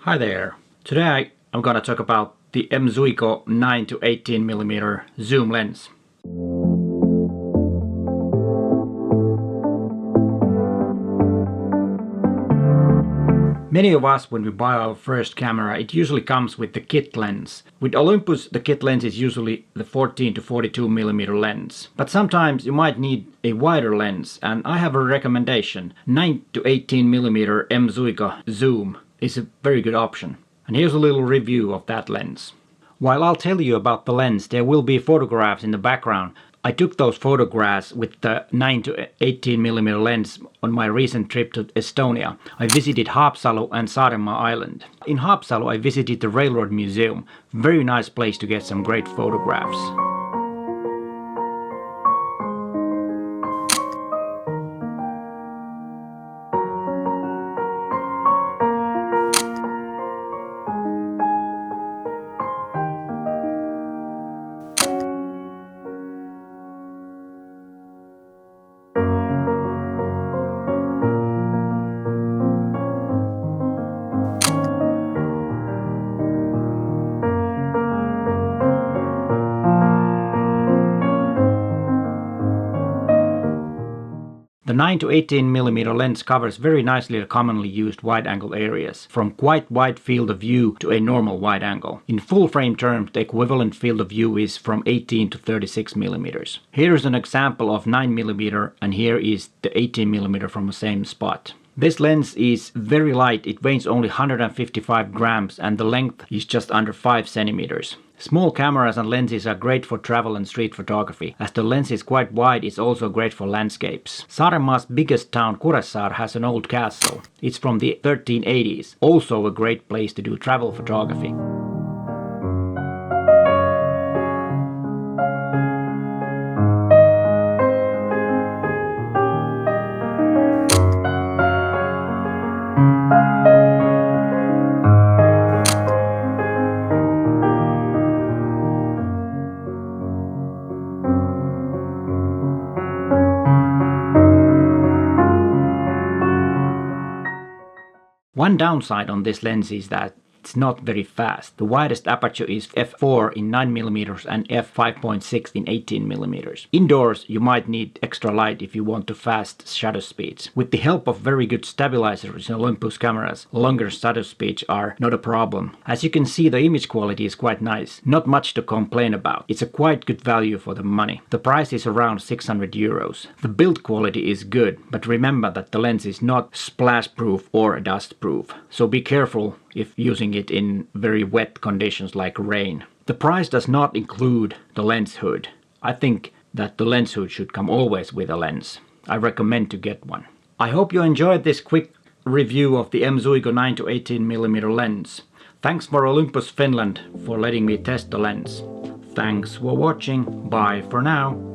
Hi there. Today I'm gonna talk about the m.zuiko 9-18mm zoom lens. Many of us, when we buy our first camera, it usually comes with the kit lens. With Olympus, the kit lens is usually the 14-42mm lens. But sometimes you might need a wider lens, and I have a recommendation. 9-18mm m.zuiko zoom is a very good option. And here's a little review of that lens. While I'll tell you about the lens, there will be photographs in the background. I took those photographs with the 9-18mm lens on my recent trip to Estonia. I visited Haapsalu and Saaremaa Island. In Haapsalu I visited the Railroad Museum. Very nice place to get some great photographs. The 9-18mm lens covers very nicely the commonly used wide-angle areas, from quite wide field of view to a normal wide angle. In full-frame terms, the equivalent field of view is from 18 to 36mm. Here is an example of 9mm, and here is the 18mm from the same spot. This lens is very light. It weighs only 155 grams and the length is just under 5 centimeters. Small cameras and lenses are great for travel and street photography. As the lens is quite wide, it's also great for landscapes. Saaremaa's biggest town, Kuressaare, has an old castle. It's from the 1380s. Also a great place to do travel photography. One downside on this lens is that it's not very fast. The widest aperture is f4 in 9mm and f5.6 in 18mm. Indoors you might need extra light if you want to fast shutter speeds. With the help of very good stabilizers in Olympus cameras, longer shutter speeds are not a problem. As you can see, the image quality is quite nice. Not much to complain about. It's a quite good value for the money. The price is around 600 euros. The build quality is good, but remember that the lens is not splash proof or dust proof. So be careful if using it in very wet conditions like rain. The price does not include the lens hood. I think that the lens hood should come always with a lens. I recommend to get one. I hope you enjoyed this quick review of the m.zuiko 9-18mm lens. Thanks for Olympus Finland for letting me test the lens. Thanks for watching. Bye for now.